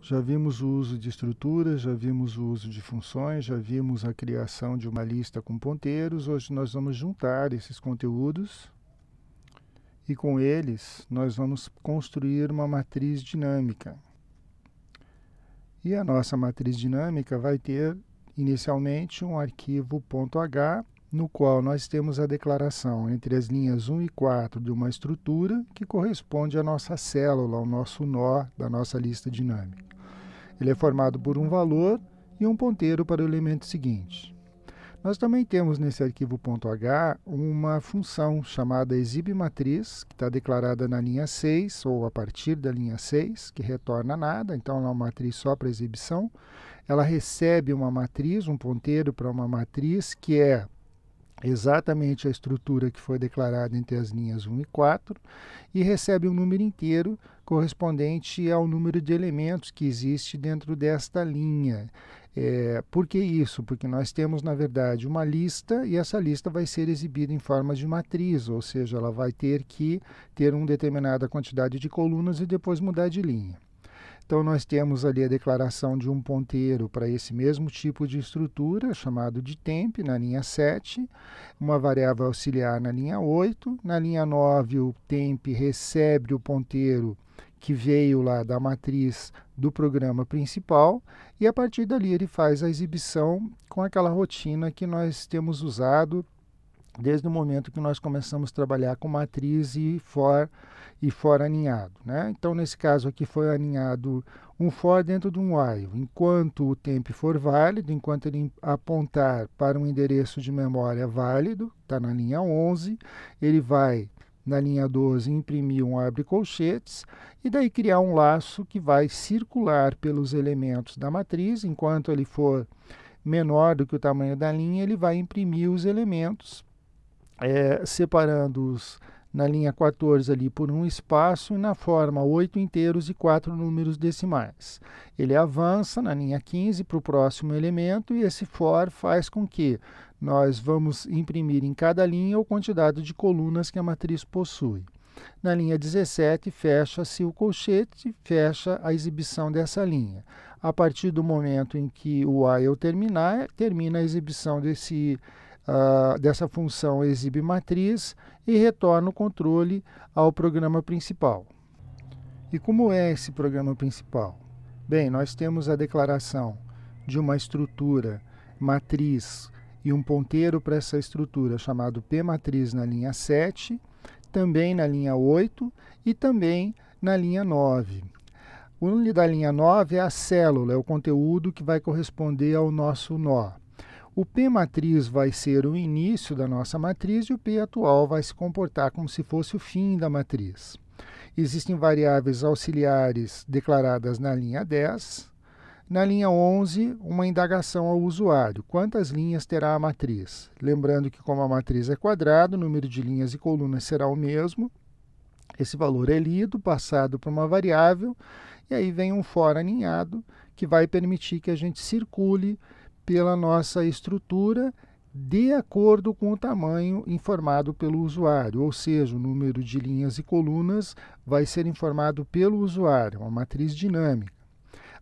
Já vimos o uso de estruturas, já vimos o uso de funções, já vimos a criação de uma lista com ponteiros. Hoje nós vamos juntar esses conteúdos e com eles nós vamos construir uma matriz dinâmica. E a nossa matriz dinâmica vai ter inicialmente um arquivo .h, no qual nós temos a declaração entre as linhas 1 e 4 de uma estrutura que corresponde à nossa célula, ao nosso nó da nossa lista dinâmica. Ele é formado por um valor e um ponteiro para o elemento seguinte. Nós também temos nesse arquivo .h uma função chamada exibeMatriz, que está declarada na linha 6, ou a partir da linha 6, que retorna nada, então ela é uma matriz só para exibição. Ela recebe uma matriz, um ponteiro para uma matriz, que é exatamente a estrutura que foi declarada entre as linhas 1 e 4, e recebe um número inteiro correspondente ao número de elementos que existe dentro desta linha. Por que isso? Porque nós temos, na verdade, uma lista e essa lista vai ser exibida em forma de matriz, ou seja, ela vai ter que ter uma determinada quantidade de colunas e depois mudar de linha. Então, nós temos ali a declaração de um ponteiro para esse mesmo tipo de estrutura, chamado de temp, na linha 7, uma variável auxiliar na linha 8, na linha 9 o temp recebe o ponteiro que veio lá da matriz do programa principal, e a partir dali ele faz a exibição com aquela rotina que nós temos usado desde o momento que nós começamos a trabalhar com matriz e for aninhado, né? Então, nesse caso aqui foi aninhado um for dentro de um while. Enquanto o temp for válido, enquanto ele apontar para um endereço de memória válido, está na linha 11, ele vai na linha 12 imprimir um abre colchetes e daí criar um laço que vai circular pelos elementos da matriz. Enquanto ele for menor do que o tamanho da linha, ele vai imprimir os elementos, separando-os na linha 14 ali por um espaço e na forma 8 inteiros e 4 números decimais. Ele avança na linha 15 para o próximo elemento e esse for faz com que nós vamos imprimir em cada linha a quantidade de colunas que a matriz possui. Na linha 17 fecha-se o colchete e fecha a exibição dessa linha. A partir do momento em que o while terminar, termina a exibição dessa função exibeMatriz e retorna o controle ao programa principal. E como é esse programa principal? Bem, nós temos a declaração de uma estrutura matriz e um ponteiro para essa estrutura chamado pmatriz na linha 7, também na linha 8 e também na linha 9. O da linha 9 é a célula, é o conteúdo que vai corresponder ao nosso nó. O pmatriz vai ser o início da nossa matriz e o p atual vai se comportar como se fosse o fim da matriz. Existem variáveis auxiliares declaradas na linha 10. Na linha 11, uma indagação ao usuário. Quantas linhas terá a matriz? Lembrando que, como a matriz é quadrada, o número de linhas e colunas será o mesmo. Esse valor é lido, passado para uma variável, e aí vem um for aninhado, que vai permitir que a gente circule pela nossa estrutura de acordo com o tamanho informado pelo usuário, ou seja, o número de linhas e colunas vai ser informado pelo usuário, uma matriz dinâmica.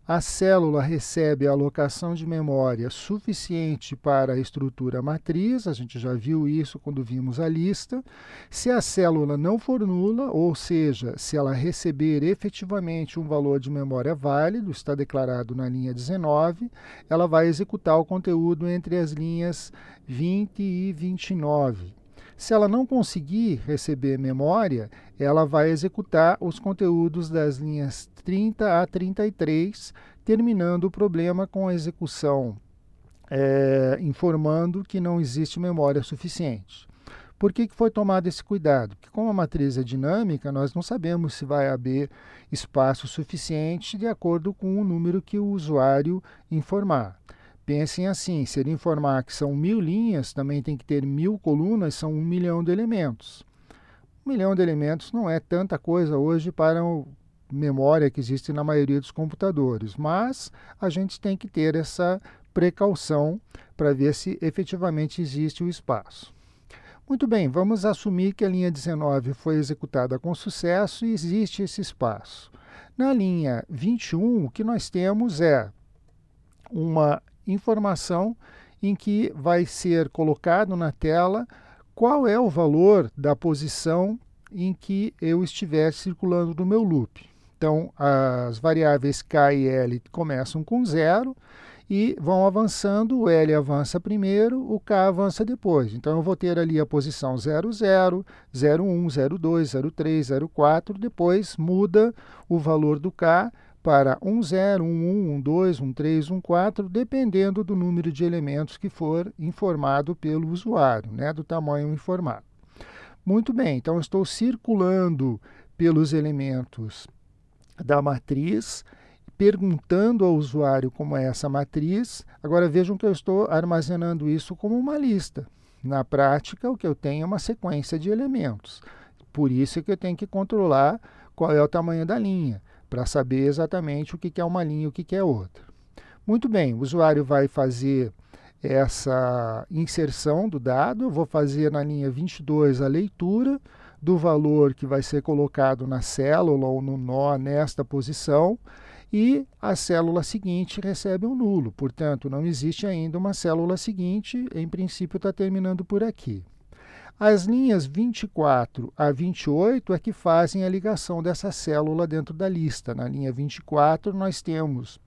A célula recebe a alocação de memória suficiente para a estrutura matriz, a gente já viu isso quando vimos a lista. Se a célula não for nula, ou seja, se ela receber efetivamente um valor de memória válido, está declarado na linha 19, ela vai executar o conteúdo entre as linhas 20 e 29. Se ela não conseguir receber memória, ela vai executar os conteúdos das linhas 30 a 33, terminando o problema com a execução informando que não existe memória suficiente. Por que foi tomado esse cuidado? Porque como a matriz é dinâmica, nós não sabemos se vai haver espaço suficiente de acordo com o número que o usuário informar. Pensem assim, se ele informar que são 1000 linhas, também tem que ter 1000 colunas, são 1 milhão de elementos. 1 milhão de elementos não é tanta coisa hoje para a memória que existe na maioria dos computadores, mas a gente tem que ter essa precaução para ver se efetivamente existe o espaço. Muito bem, vamos assumir que a linha 19 foi executada com sucesso e existe esse espaço. Na linha 21, o que nós temos é uma informação em que vai ser colocado na tela qual é o valor da posição em que eu estiver circulando no meu loop. Então, as variáveis k e l começam com 0 e vão avançando, o L avança primeiro, o K avança depois. Então, eu vou ter ali a posição 00, 01, 02, 03, 04, depois muda o valor do K para 10, 11, 12, 13, 14, dependendo do número de elementos que for informado pelo usuário, né, do tamanho informado. Muito bem, então eu estou circulando pelos elementos da matriz, perguntando ao usuário como é essa matriz. Agora vejam que eu estou armazenando isso como uma lista. Na prática, o que eu tenho é uma sequência de elementos. Por isso é que eu tenho que controlar qual é o tamanho da linha, para saber exatamente o que é uma linha e o que é outra. Muito bem, o usuário vai fazer essa inserção do dado. Eu vou fazer na linha 22 a leitura do valor que vai ser colocado na célula ou no nó nesta posição, e a célula seguinte recebe um nulo. Portanto, não existe ainda uma célula seguinte, em princípio está terminando por aqui. As linhas 24 a 28 é que fazem a ligação dessa célula dentro da lista. Na linha 24, nós temos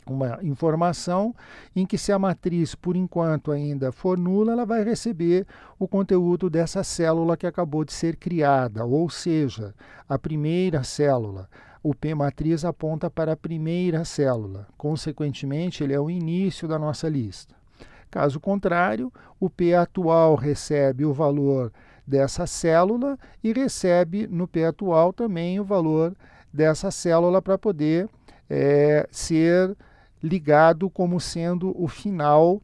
uma informação em que, se a matriz, por enquanto, ainda for nula, ela vai receber o conteúdo dessa célula que acabou de ser criada, ou seja, a primeira célula. O P matriz aponta para a primeira célula. Consequentemente, ele é o início da nossa lista. Caso contrário, o P atual recebe o valor dessa célula e recebe no P atual também o valor dessa célula para poder ser ligado como sendo o final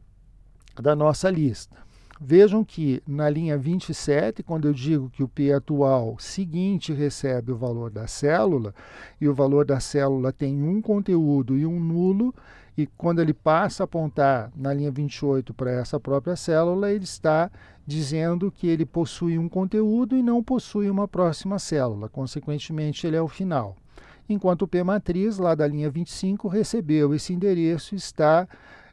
da nossa lista. Vejam que na linha 27, quando eu digo que o P atual seguinte recebe o valor da célula, e o valor da célula tem um conteúdo e um nulo, e quando ele passa a apontar na linha 28 para essa própria célula, ele está dizendo que ele possui um conteúdo e não possui uma próxima célula. Consequentemente, ele é o final. Enquanto o P matriz, lá da linha 25, recebeu esse endereço e está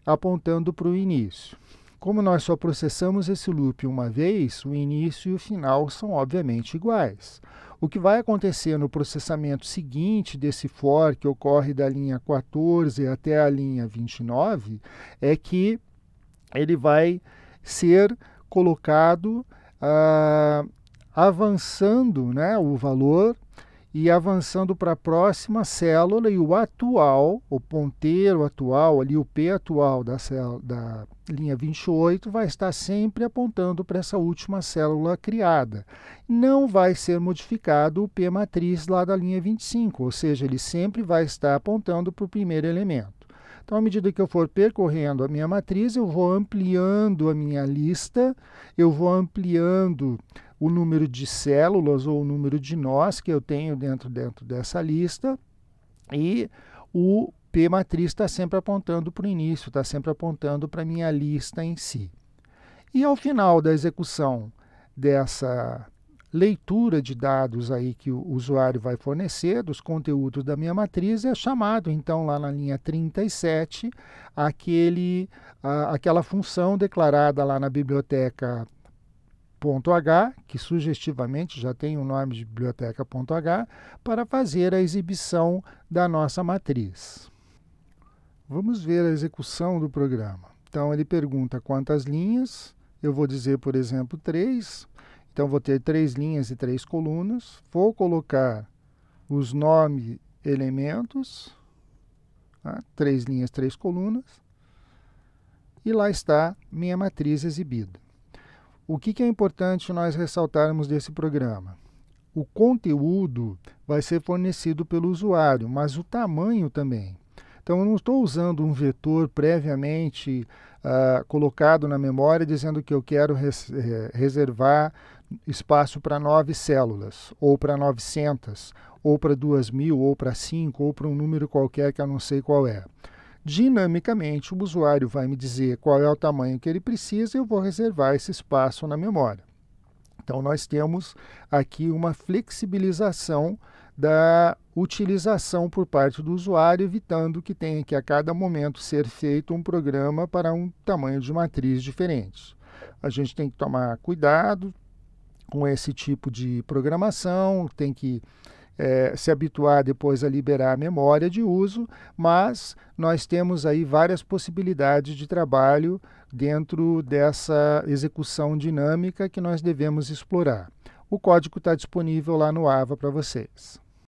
apontando para o início. Como nós só processamos esse loop uma vez, o início e o final são obviamente iguais. O que vai acontecer no processamento seguinte desse for, que ocorre da linha 14 até a linha 29, é que ele vai ser colocado avançando, né, o valor, e avançando para a próxima célula, e o atual, o ponteiro atual, ali o P atual da linha 28, vai estar sempre apontando para essa última célula criada. Não vai ser modificado o P matriz lá da linha 25, ou seja, ele sempre vai estar apontando para o primeiro elemento. Então, à medida que eu for percorrendo a minha matriz, eu vou ampliando a minha lista, eu vou ampliando o número de células ou o número de nós que eu tenho dentro dessa lista, e o P matriz está sempre apontando para o início, está sempre apontando para a minha lista em si. E ao final da execução dessa leitura de dados aí que o usuário vai fornecer, dos conteúdos da minha matriz, é chamado, então, lá na linha 37, aquela função declarada lá na biblioteca .h, que sugestivamente já tem o nome de biblioteca.h, para fazer a exibição da nossa matriz. Vamos ver a execução do programa. Então, ele pergunta quantas linhas. Eu vou dizer, por exemplo, 3. Então, vou ter 3 linhas e 3 colunas. Vou colocar os nomes elementos, tá? 3 linhas, 3 colunas. E lá está minha matriz exibida. O que é importante nós ressaltarmos desse programa? O conteúdo vai ser fornecido pelo usuário, mas o tamanho também. Então, eu não estou usando um vetor previamente colocado na memória, dizendo que eu quero reservar espaço para 9 células, ou para 900, ou para 2.000, ou para 5, ou para um número qualquer que eu não sei qual é. Dinamicamente, o usuário vai me dizer qual é o tamanho que ele precisa e eu vou reservar esse espaço na memória. Então, nós temos aqui uma flexibilização da utilização por parte do usuário, evitando que tenha que a cada momento ser feito um programa para um tamanho de matriz diferente. A gente tem que tomar cuidado com esse tipo de programação, tem que se habituar depois a liberar a memória de uso, mas nós temos aí várias possibilidades de trabalho dentro dessa execução dinâmica que nós devemos explorar. O código está disponível lá no AVA para vocês.